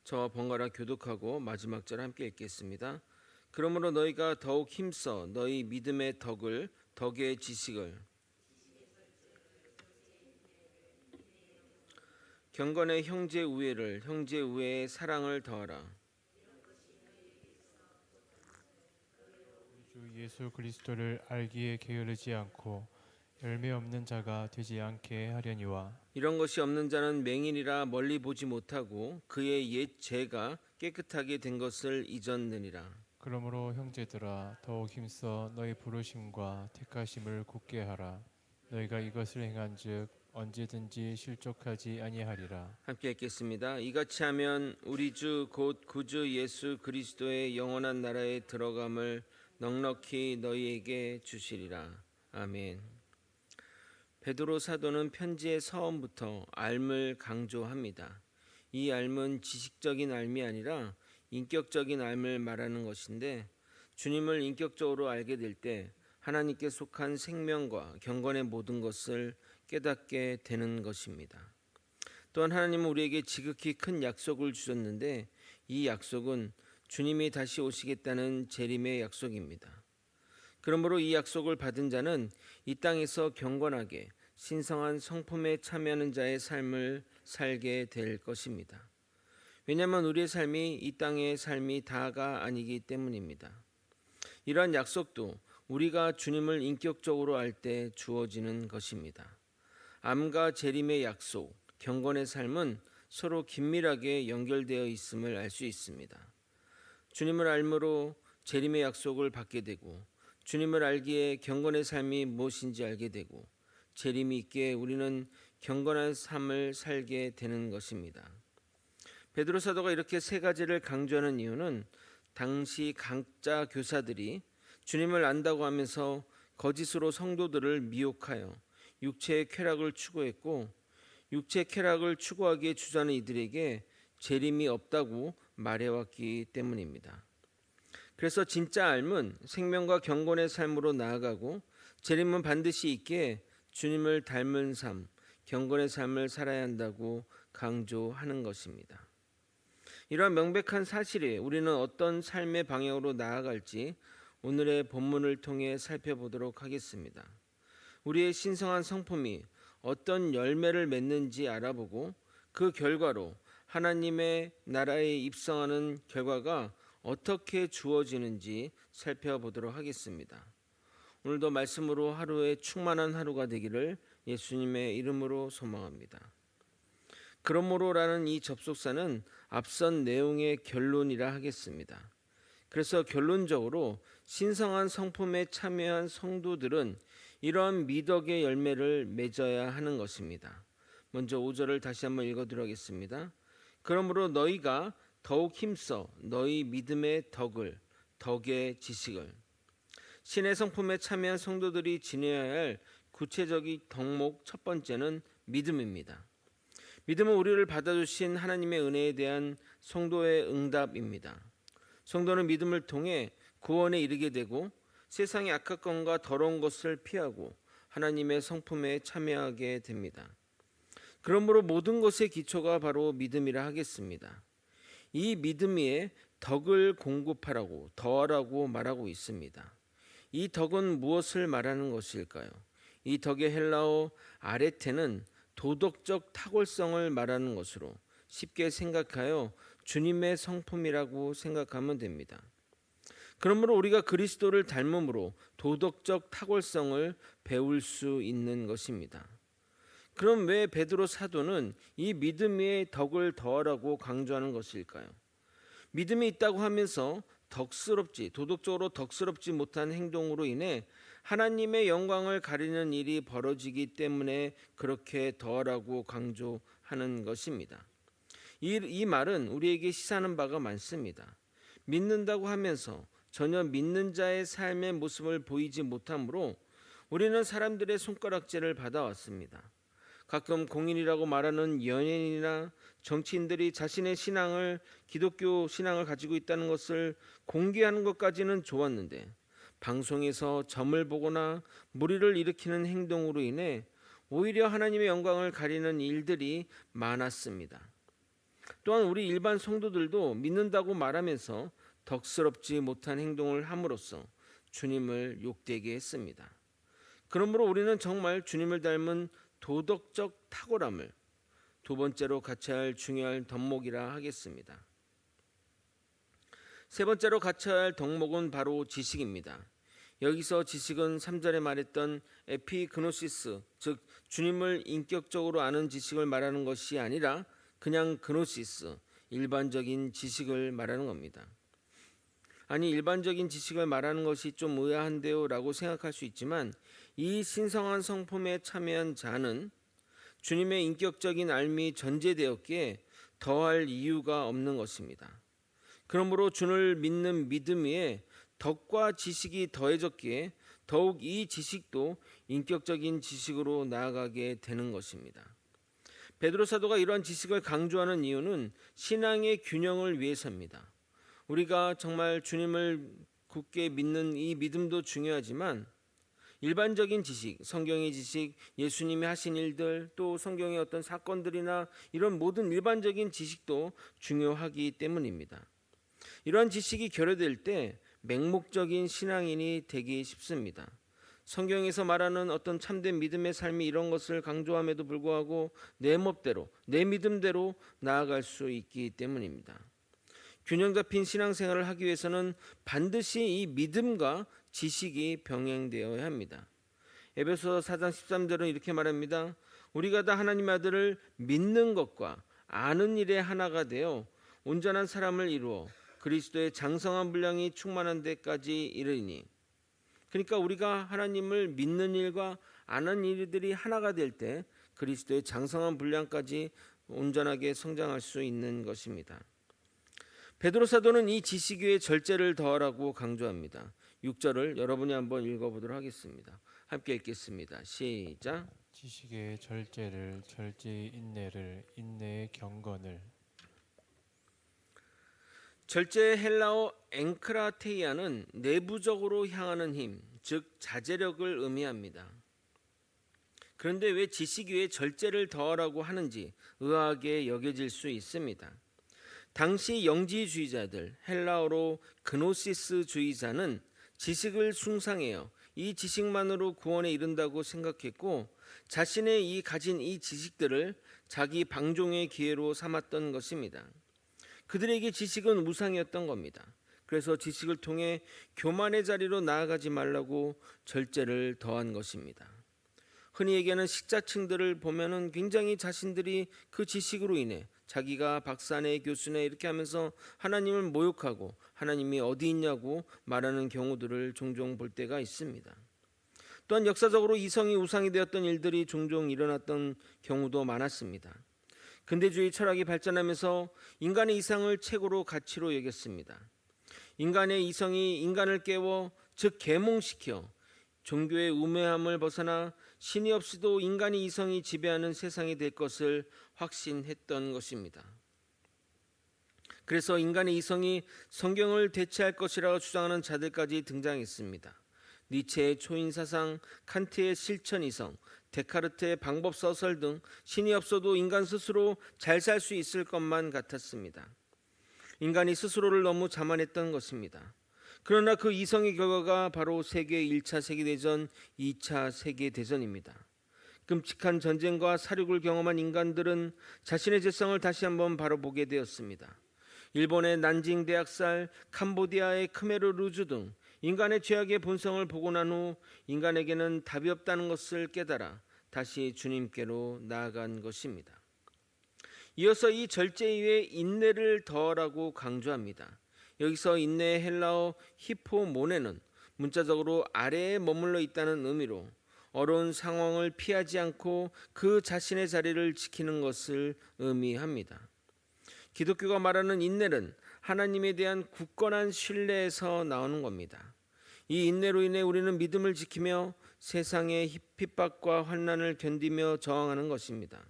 저와 번갈아 교독하고 마지막 절 함께 읽겠습니다. 그러므로 너희가 더욱 힘써 너희 믿음의 덕의 지식을 경건의 형제 우애를 형제 우애의 사랑을 더하라. 주 예수 그리스도를 알기에 게으르지 않고 열매 없는 자가 되지 않게 하려니와. 이런 것이 없는 자는 맹인이라 멀리 보지 못하고 그의 옛 죄가 깨끗하게 된 것을 잊었느니라. 그러므로 형제들아 더욱 힘써 너희 부르심과 택하심을 굳게 하라. 너희가 이것을 행한즉 언제든지 실족하지 아니하리라. 함께 읽겠습니다. 이같이 하면 우리 주 곧 구주 예수 그리스도의 영원한 나라에 들어감을 넉넉히 너희에게 주시리라. 아멘. 베드로 사도는 편지의 서원부터 알 강조합니다. 이 알은 지식적인 알이 아니라 인격적인 알을 말하는 것인데, 주님을 인격적으로 알게 될 때 하나님께 속한 생명과 경건의 모든 것을 깨닫게 되는 것입니다. 또한 하나님은 우리에게 지극히 큰 약속을 주셨는데, 이 약속은 주님이 다시 오시겠다는 재림의 약속입니다. 그러므로 이 약속을 받은 자는 이 땅에서 경건하게 신성한 성품에 참여하는 자의 삶을 살게 될 것입니다. 왜냐하면 우리의 삶이 이 땅의 삶이 다가 아니기 때문입니다. 이러한 약속도 우리가 주님을 인격적으로 알 때 주어지는 것입니다. 암과 재림의 약속, 경건의 삶은 서로 긴밀하게 연결되어 있음을 알 수 있습니다. 주님을 알므로 재림의 약속을 받게 되고, 주님을 알기에 경건의 삶이 무엇인지 알게 되고, 재림이 있기에 우리는 경건한 삶을 살게 되는 것입니다. 베드로 사도가 이렇게 세 가지를 강조하는 이유는 당시 강자 교사들이 주님을 안다고 하면서 거짓으로 성도들을 미혹하여 육체의 쾌락을 추구했고, 육체 쾌락을 추구하기에 주저하는 이들에게 재림이 없다고 말해왔기 때문입니다. 그래서 진짜 삶은 생명과 경건의 삶으로 나아가고, 재림은 반드시 있기에 주님을 닮은 삶, 경건의 삶을 살아야 한다고 강조하는 것입니다. 이러한 명백한 사실에 우리는 어떤 삶의 방향으로 나아갈지 오늘의 본문을 통해 살펴보도록 하겠습니다. 우리의 신성한 성품이 어떤 열매를 맺는지 알아보고, 그 결과로 하나님의 나라에 입성하는 결과가 어떻게 주어지는지 살펴보도록 하겠습니다. 오늘도 말씀으로 하루에 충만한 하루가 되기를 예수님의 이름으로 소망합니다. 그러므로라는 이 접속사는 앞선 내용의 결론이라 하겠습니다. 그래서 결론적으로 신성한 성품에 참여한 성도들은 이러한 미덕의 열매를 맺어야 하는 것입니다. 먼저 5절을 다시 한번 읽어드리겠습니다. 그러므로 너희가 더욱 힘써 너희 믿음의 덕의 지식을. 신의 성품에 참여한 성도들이 지녀야 할 구체적인 덕목 첫 번째는 믿음입니다. 믿음은 우리를 받아주신 하나님의 은혜에 대한 성도의 응답입니다. 성도는 믿음을 통해 구원에 이르게 되고, 세상의 악한 더러운 것을 피하고 하나님의 성품에 참여하게 됩니다. 그러므로 모든 것의 기초가 바로 믿음이라 하겠습니다. 이 믿음 위에 덕을 공급하라고, 더하라고 말하고 있습니다. 이 덕은 무엇을 말하는 것일까요? 이 덕의 헬라어 아레테는 도덕적 탁월성을 말하는 것으로 쉽게 생각하여 주님의 성품이라고 생각하면 됩니다. 그러므로 우리가 그리스도를 닮음으로 도덕적 탁월성을 배울 수 있는 것입니다. 그럼 왜 베드로 사도는 이 믿음 위에 덕을 더하라고 강조하는 것일까요? 믿음이 있다고 하면서 도덕적으로 덕스럽지 못한 행동으로 인해 하나님의 영광을 가리는 일이 벌어지기 때문에 그렇게 더하라고 강조하는 것입니다. 이 말은 우리에게 시사하는 바가 많습니다. 믿는다고 하면서 전혀 믿는 자의 삶의 모습을 보이지 못하므로 우리는 사람들의 손가락질을 받아왔습니다. 가끔 공인이라고 말하는 연예인이나 정치인들이 자신의 기독교 신앙을 가지고 있다는 것을 공개하는 것까지는 좋았는데, 방송에서 점을 보거나 무리를 일으키는 행동으로 인해 오히려 하나님의 영광을 가리는 일들이 많았습니다. 또한 우리 일반 성도들도 믿는다고 말하면서 덕스럽지 못한 행동을 함으로써 주님을 욕되게 했습니다. 그러므로 우리는 정말 주님을 닮은 도덕적 탁월함을 두 번째로 갖춰야 할 중요한 덕목이라 하겠습니다. 세 번째로 갖춰야 할 덕목은 바로 지식입니다. 여기서 지식은 3절에 말했던 에피그노시스, 즉 주님을 인격적으로 아는 지식을 말하는 것이 아니라 그냥 그노시스, 일반적인 지식을 말하는 겁니다. 아니, 일반적인 지식을 말하는 것이 좀 의아한데요 라고 생각할 수 있지만, 이 신성한 성품에 참여한 자는 주님의 인격적인 알미 전제되었기에 더할 이유가 없는 것입니다. 그러므로 주를 믿는 믿음 위에 덕과 지식이 더해졌기에 더욱 이 지식도 인격적인 지식으로 나아가게 되는 것입니다. 베드로 사도가 이러한 지식을 강조하는 이유는 신앙의 균형을 위해서입니다. 우리가 정말 주님을 굳게 믿는 이 믿음도 중요하지만 일반적인 지식, 성경의 지식, 예수님이 하신 일들, 또 성경의 어떤 사건들이나 이런 모든 일반적인 지식도 중요하기 때문입니다. 이러한 지식이 결여될 때 맹목적인 신앙인이 되기 쉽습니다. 성경에서 말하는 어떤 참된 믿음의 삶이 이런 것을 강조함에도 불구하고 내 멋대로, 내 믿음대로 나아갈 수 있기 때문입니다. 균형 잡힌 신앙생활을 하기 위해서는 반드시 이 믿음과 지식이 병행되어야 합니다. 에베소서 4장 13절은 이렇게 말합니다. 우리가 다 하나님의 아들을 믿는 것과 아는 일에 하나가 되어 온전한 사람을 이루어 그리스도의 장성한 분량이 충만한 데까지 이르니. 그러니까 우리가 하나님을 믿는 일과 아는 일들이 하나가 될 때 그리스도의 장성한 분량까지 온전하게 성장할 수 있는 것입니다. 베드로 사도는 이 지식 위에 절제를 더하라고 강조합니다. 6절을 여러분이 한번 읽어보도록 하겠습니다. 함께 읽겠습니다. 시작. 지식의 절제를, 절제의 인내를, 인내의 경건을. 절제의 헬라어 앵크라테이아는 내부적으로 향하는 힘, 즉 자제력을 의미합니다. 그런데 왜 지식 위에 절제를 더하라고 하는지 의아하게 여겨질 수 있습니다. 당시 영지주의자들, 헬라어로 그노시스주의자는 지식을 숭상해요. 이 지식만으로 구원에 이른다고 생각했고 자신의 가진 이 지식들을 자기 방종의 기회로 삼았던 것입니다. 그들에게 지식은 우상이었던 겁니다. 그래서 지식을 통해 교만의 자리로 나아가지 말라고 절제를 더한 것입니다. 흔히 얘기하는 식자층들을 보면은 굉장히 자신들이 그 지식으로 인해 자기가 박사네 교수네 이렇게 하면서 하나님을 모욕하고 하나님이 어디 있냐고 말하는 경우들을 종종 볼 때가 있습니다. 또한 역사적으로 이성이 우상이 되었던 일들이 종종 일어났던 경우도 많았습니다. 근대주의 철학이 발전하면서 인간의 이성을 최고로 가치로 여겼습니다. 인간의 이성이 인간을 깨워 즉 계몽시켜 종교의 우매함을 벗어나 신이 없이도 인간의 이성이 지배하는 세상이 될 것을 확신했던 것입니다. 그래서 인간의 이성이 성경을 대체할 것이라고 주장하는 자들까지 등장했습니다. 니체의 초인사상, 칸트의 실천이성, 데카르트의 방법서설 등 신이 없어도 인간 스스로 잘 살 수 있을 것만 같았습니다. 인간이 스스로를 너무 자만했던 것입니다. 그러나 그 이성의 결과가 바로 세계 1차 세계대전, 2차 세계대전입니다. 끔찍한 전쟁과 사륙을 경험한 인간들은 자신의 죄성을 다시 한번 바라보게 되었습니다. 일본의 난징 대학살, 캄보디아의 크메르 루즈 등 인간의 죄악의 본성을 보고 난 후 인간에게는 답이 없다는 것을 깨달아 다시 주님께로 나아간 것입니다. 이어서 이 절제 위에 인내를 더하라고 강조합니다. 여기서 인내의 헬라어 히포모네는 문자적으로 아래에 머물러 있다는 의미로 어려운 상황을 피하지 않고 그 자신의 자리를 지키는 것을 의미합니다. 기독교가 말하는 인내는 하나님에 대한 굳건한 신뢰에서 나오는 겁니다. 이 인내로 인해 우리는 믿음을 지키며 세상의 핍박과 환난을 견디며 저항하는 것입니다.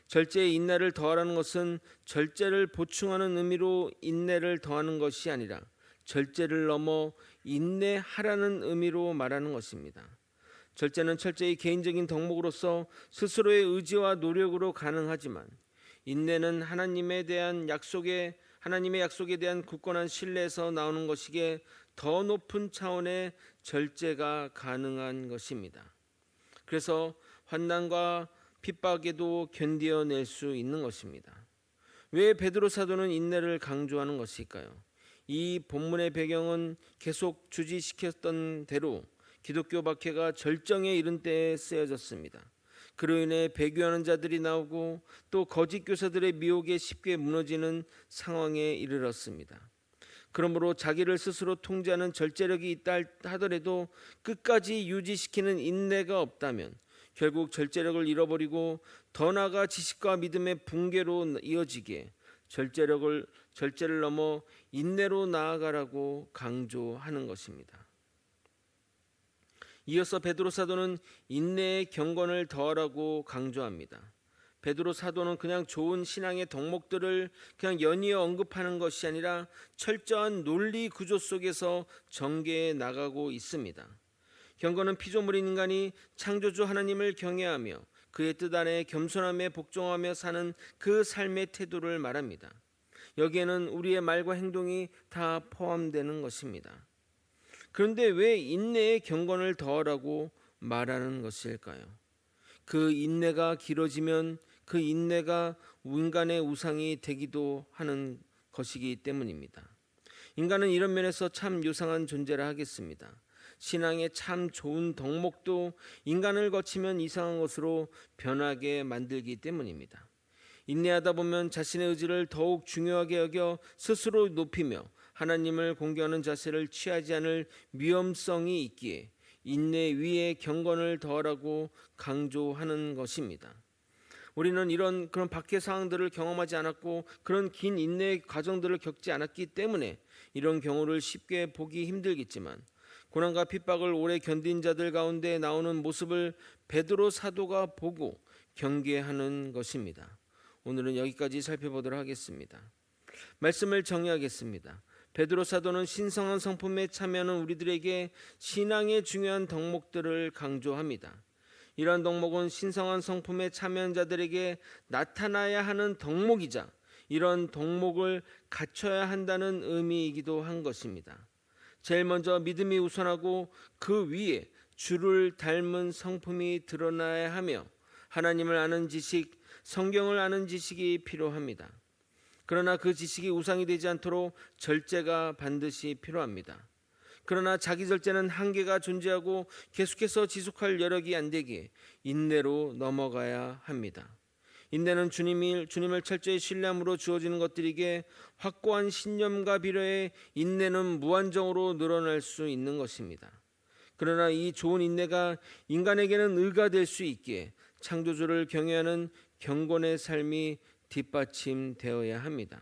절제의 인내를 더하라는 것은 절제를 보충하는 의미로 인내를 더하는 것이 아니라 절제를 넘어 인내하라는 의미로 말하는 것입니다. 절제는 철저히 개인적인 덕목으로서 스스로의 의지와 노력으로 가능하지만 인내는 하나님의 약속에 대한 굳건한 신뢰에서 나오는 것이기에 더 높은 차원의 절제가 가능한 것입니다. 그래서 환난과 핍박에도 견디어낼 수 있는 것입니다. 왜 베드로 사도는 인내를 강조하는 것일까요? 이 본문의 배경은 계속 주지시켰던 대로 기독교 박해가 절정에 이른 때에 쓰여졌습니다. 그로 인해 배교하는 자들이 나오고 또 거짓 교사들의 미혹에 쉽게 무너지는 상황에 이르렀습니다. 그러므로 자기를 스스로 통제하는 절제력이 있다 하더라도 끝까지 유지시키는 인내가 없다면 결국 절제력을 잃어버리고 더 나아가 지식과 믿음의 붕괴로 이어지기에 절제를 넘어 인내로 나아가라고 강조하는 것입니다. 이어서 베드로 사도는 인내의 경건을 더하라고 강조합니다. 베드로 사도는 그냥 좋은 신앙의 덕목들을 그냥 연이어 언급하는 것이 아니라 철저한 논리 구조 속에서 전개해 나가고 있습니다. 경건은 피조물인 인간이 창조주 하나님을 경외하며 그의 뜻 안에 겸손함에 복종하며 사는 그 삶의 태도를 말합니다. 여기에는 우리의 말과 행동이 다 포함되는 것입니다. 그런데 왜 인내의 경건을 더하라고 말하는 것일까요? 그 인내가 길어지면 그 인내가 인간의 우상이 되기도 하는 것이기 때문입니다. 인간은 이런 면에서 참 요상한 존재라 하겠습니다. 신앙의 참 좋은 덕목도 인간을 거치면 이상한 것으로 변하게 만들기 때문입니다. 인내하다 보면 자신의 의지를 더욱 중요하게 여겨 스스로 높이며 하나님을 공경하는 자세를 취하지 않을 위험성이 있기에 인내 위에 경건을 더하라고 강조하는 것입니다. 우리는 그런 박해 상황들을 경험하지 않았고 그런 긴 인내의 과정들을 겪지 않았기 때문에 이런 경우를 쉽게 보기 힘들겠지만 고난과 핍박을 오래 견딘 자들 가운데 나오는 모습을 베드로 사도가 보고 경계하는 것입니다. 오늘은 여기까지 살펴보도록 하겠습니다. 말씀을 정리하겠습니다. 베드로 사도는 신성한 성품에 참여하는 우리들에게 신앙의 중요한 덕목들을 강조합니다. 이러한 덕목은 신성한 성품에 참여한 자들에게 나타나야 하는 덕목이자 이런 덕목을 갖춰야 한다는 의미이기도 한 것입니다. 제일 먼저 믿음이 우선하고 그 위에 주를 닮은 성품이 드러나야 하며 하나님을 아는 지식, 성경을 아는 지식이 필요합니다. 그러나 그 지식이 우상이 되지 않도록 절제가 반드시 필요합니다. 그러나 자기 절제는 한계가 존재하고 계속해서 지속할 여력이 안 되기에 인내로 넘어가야 합니다. 인내는 주님을 철저히 신뢰함으로 주어지는 것들이기에 확고한 신념과 비례해 인내는 무한정으로 늘어날 수 있는 것입니다. 그러나 이 좋은 인내가 인간에게는 의가 될 수 있기에 창조주를 경외하는 경건의 삶이 뒷받침되어야 합니다.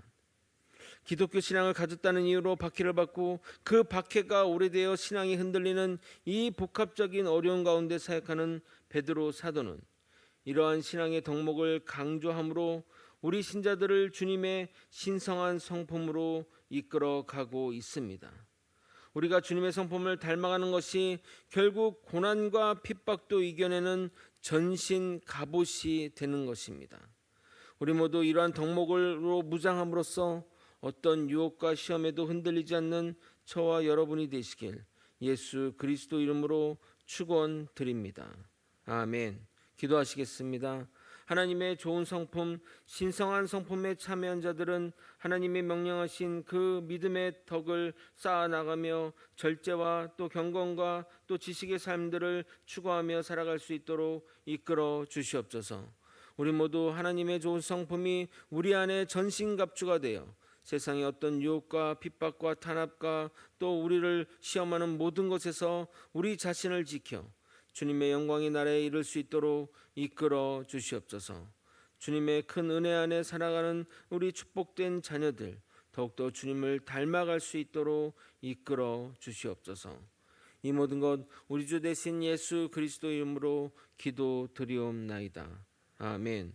기독교 신앙을 가졌다는 이유로 박해를 받고 그 박해가 오래되어 신앙이 흔들리는 이 복합적인 어려움 가운데 사역하는 베드로 사도는 이러한 신앙의 덕목을 강조함으로 우리 신자들을 주님의 신성한 성품으로 이끌어 가고 있습니다. 우리가 주님의 성품을 닮아가는 것이 결국 고난과 핍박도 이겨내는 전신 갑옷이 되는 것입니다. 우리 모두 이러한 덕목으로 무장함으로써 어떤 유혹과 시험에도 흔들리지 않는 저와 여러분이 되시길 예수 그리스도 이름으로 축원드립니다. 아멘. 기도하시겠습니다. 하나님의 좋은 성품, 신성한 성품에 참여한 자들은 하나님이 명령하신 그 믿음의 덕을 쌓아나가며 절제와 또 경건과 또 지식의 삶들을 추구하며 살아갈 수 있도록 이끌어 주시옵소서. 우리 모두 하나님의 좋은 성품이 우리 안에 전신갑주가 되어 세상의 어떤 유혹과 핍박과 탄압과 또 우리를 시험하는 모든 것에서 우리 자신을 지켜 주님의 영광의 나라에 이를 수 있도록 이끌어 주시옵소서. 주님의 큰 은혜 안에 살아가는 우리 축복된 자녀들 더욱더 주님을 닮아갈 수 있도록 이끌어 주시옵소서. 이 모든 것 우리 주 되신 예수 그리스도 이름으로 기도드리옵나이다. 아멘.